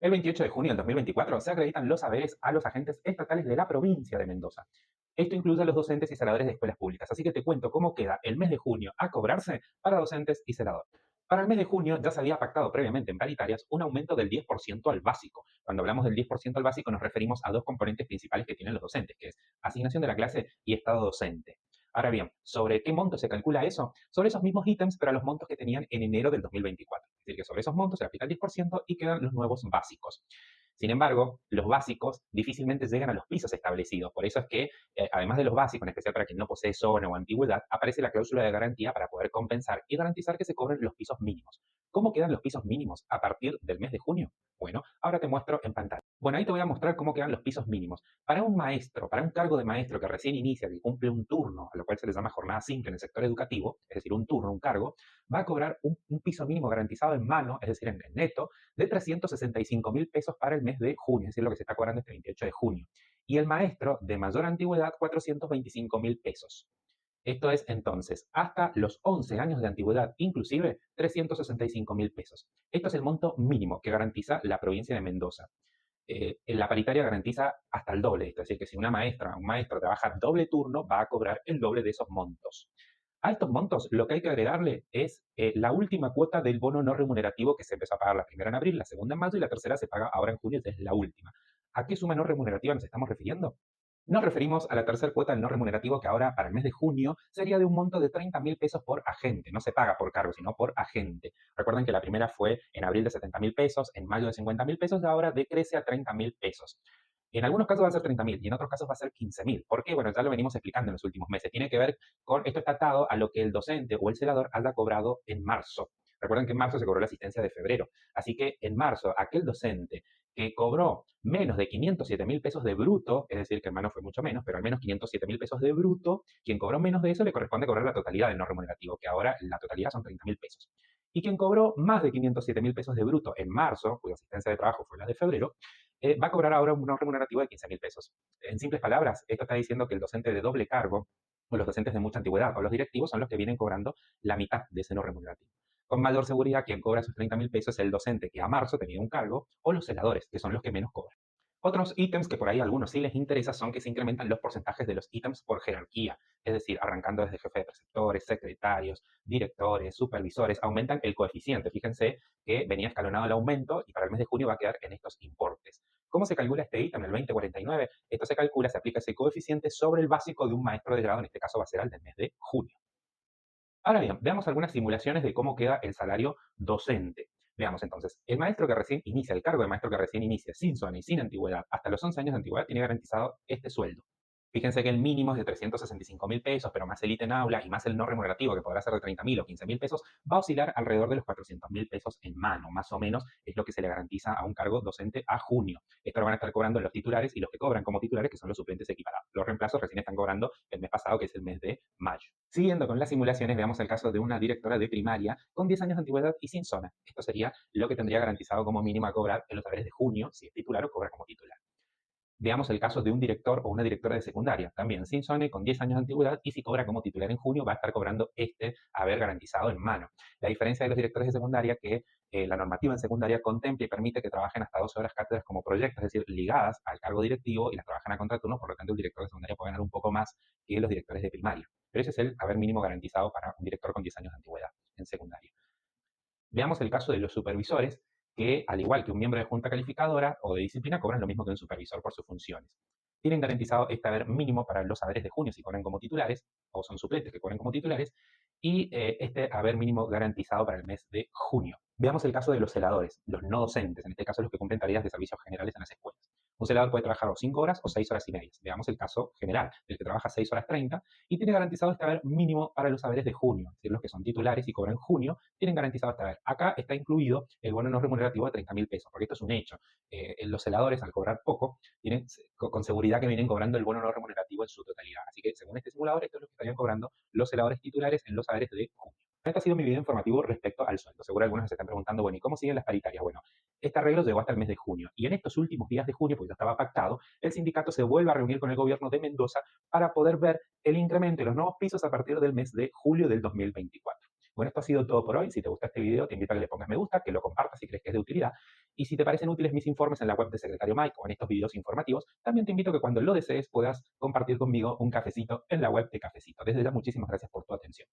El 28 de junio del 2024 se acreditan los saberes a los agentes estatales de la provincia de Mendoza. Esto incluye a los docentes y celadores de escuelas públicas, así que te cuento cómo queda el mes de junio a cobrarse para docentes y celadores. Para el mes de junio ya se había pactado previamente en paritarias un aumento del 10% al básico. Cuando hablamos del 10% al básico nos referimos a dos componentes principales que tienen los docentes, que es asignación de la clase y estado docente. Ahora bien, ¿sobre qué monto se calcula eso? Sobre esos mismos ítems, pero a los montos que tenían en enero del 2024. Es decir, que sobre esos montos se aplica el 10% y quedan los nuevos básicos. Sin embargo, los básicos difícilmente llegan a los pisos establecidos. Por eso es que, además de los básicos, en especial para quien no posee zona o antigüedad, aparece la cláusula de garantía para poder compensar y garantizar que se cobren los pisos mínimos. ¿Cómo quedan los pisos mínimos a partir del mes de junio? Bueno, ahora te muestro en pantalla. Bueno, ahí te voy a mostrar cómo quedan los pisos mínimos. Para un maestro, para un cargo de maestro que recién inicia, que cumple un turno, a lo cual se le llama jornada simple en el sector educativo, es decir, un turno, un cargo, va a cobrar un piso mínimo garantizado en mano, es decir, en neto, de 365.000 pesos para el mes de junio, es decir, lo que se está cobrando este 28 de junio. Y el maestro de mayor antigüedad, 425.000 pesos. Esto es entonces hasta los 11 años de antigüedad, inclusive 365.000 pesos. Esto es el monto mínimo que garantiza la provincia de Mendoza. En la paritaria garantiza hasta el doble, es decir, que si una maestra o un maestro trabaja doble turno, va a cobrar el doble de esos montos. A estos montos lo que hay que agregarle es la última cuota del bono no remunerativo que se empezó a pagar la primera en abril, la segunda en mayo y la tercera se paga ahora en junio, que es la última. ¿A qué suma no remunerativa nos estamos refiriendo? Nos referimos a la tercera cuota del no remunerativo que ahora para el mes de junio sería de un monto de 30.000 pesos por agente. No se paga por cargo, sino por agente. Recuerden que la primera fue en abril de 70.000 pesos, en mayo de 50.000 pesos y ahora decrece a 30.000 pesos. En algunos casos va a ser 30.000 y en otros casos va a ser 15.000. ¿Por qué? Bueno, ya lo venimos explicando en los últimos meses. Tiene que ver con, esto está atado a lo que el docente o el celador haya cobrado en marzo. Recuerden que en marzo se cobró la asistencia de febrero. Así que en marzo, aquel docente que cobró menos de 507.000 pesos de bruto, es decir, que en mano fue mucho menos, pero al menos 507.000 pesos de bruto, quien cobró menos de eso le corresponde cobrar la totalidad del no remunerativo, que ahora la totalidad son 30.000 pesos. Y quien cobró más de 507.000 pesos de bruto en marzo, cuya asistencia de trabajo fue la de febrero, va a cobrar ahora un no remunerativo de 15.000 pesos. En simples palabras, esto está diciendo que el docente de doble cargo, o los docentes de mucha antigüedad, o los directivos, son los que vienen cobrando la mitad de ese no remunerativo. Con mayor seguridad, quien cobra esos 30.000 pesos es el docente que a marzo tenía un cargo, o los celadores, que son los que menos cobran. Otros ítems que por ahí a algunos sí les interesa son que se incrementan los porcentajes de los ítems por jerarquía, es decir, arrancando desde jefe de preceptores, secretarios, directores, supervisores, aumentan el coeficiente. Fíjense que venía escalonado el aumento y para el mes de junio va a quedar en estos importes. ¿Cómo se calcula este ítem, el 2049? Esto se calcula, se aplica ese coeficiente sobre el básico de un maestro de grado, en este caso va a ser el del mes de junio. Ahora bien, veamos algunas simulaciones de cómo queda el salario docente. Veamos entonces, el maestro que recién inicia, el cargo de maestro que recién inicia, sin zona y sin antigüedad, hasta los 11 años de antigüedad, tiene garantizado este sueldo. Fíjense que el mínimo es de 365.000 pesos, pero más el ítem aula y más el no remunerativo, que podrá ser de 30.000 o 15.000 pesos, va a oscilar alrededor de los 400.000 pesos en mano, más o menos es lo que se le garantiza a un cargo docente a junio. Esto lo van a estar cobrando los titulares y los que cobran como titulares, que son los suplentes equiparados. Los reemplazos recién están cobrando el mes pasado, que es el mes de mayo. Siguiendo con las simulaciones, veamos el caso de una directora de primaria con 10 años de antigüedad y sin zona. Esto sería lo que tendría garantizado como mínimo a cobrar en los saberes de junio, si es titular o cobra como titular. Veamos el caso de un director o una directora de secundaria, también sin zona y con 10 años de antigüedad, y si cobra como titular en junio, va a estar cobrando este haber garantizado en mano. La diferencia de los directores de secundaria es que la normativa en secundaria contempla y permite que trabajen hasta 12 horas cátedras como proyectos, es decir, ligadas al cargo directivo y las trabajan a contraturno, por lo tanto el director de secundaria puede ganar un poco más que los directores de primaria. Pero ese es el haber mínimo garantizado para un director con 10 años de antigüedad en secundaria. Veamos el caso de los supervisores, que al igual que un miembro de junta calificadora o de disciplina, cobran lo mismo que un supervisor por sus funciones. Tienen garantizado este haber mínimo para los saberes de junio si cobran como titulares, o son suplentes que cobran como titulares, y este haber mínimo garantizado para el mes de junio. Veamos el caso de los celadores, los no docentes, en este caso los que cumplen tareas de servicios generales en las escuelas. Un celador puede trabajar o 5 horas o 6 horas y media. Veamos el caso general, del que trabaja 6 horas 30 y tiene garantizado este haber mínimo para los saberes de junio, es decir, los que son titulares y cobran junio, tienen garantizado este haber. Acá está incluido el bono no remunerativo de 30.000 pesos, porque esto es un hecho. Los celadores, al cobrar poco, tienen con seguridad que vienen cobrando el bono no remunerativo en su totalidad. Así que, según este simulador, esto es lo que estarían cobrando los celadores titulares en los saberes de junio. Este ha sido mi video informativo respecto al sueldo. Seguro algunos se están preguntando, bueno, ¿y cómo siguen las paritarias? Bueno, este arreglo llegó hasta el mes de junio. Y en estos últimos días de junio, porque ya estaba pactado, el sindicato se vuelve a reunir con el gobierno de Mendoza para poder ver el incremento de los nuevos pisos a partir del mes de julio del 2024. Bueno, esto ha sido todo por hoy. Si te gusta este video, te invito a que le pongas me gusta, que lo compartas si crees que es de utilidad. Y si te parecen útiles mis informes en la web de Secretario Mike o en estos videos informativos, también te invito a que cuando lo desees puedas compartir conmigo un cafecito en la web de Cafecito. Desde ya, muchísimas gracias por tu atención.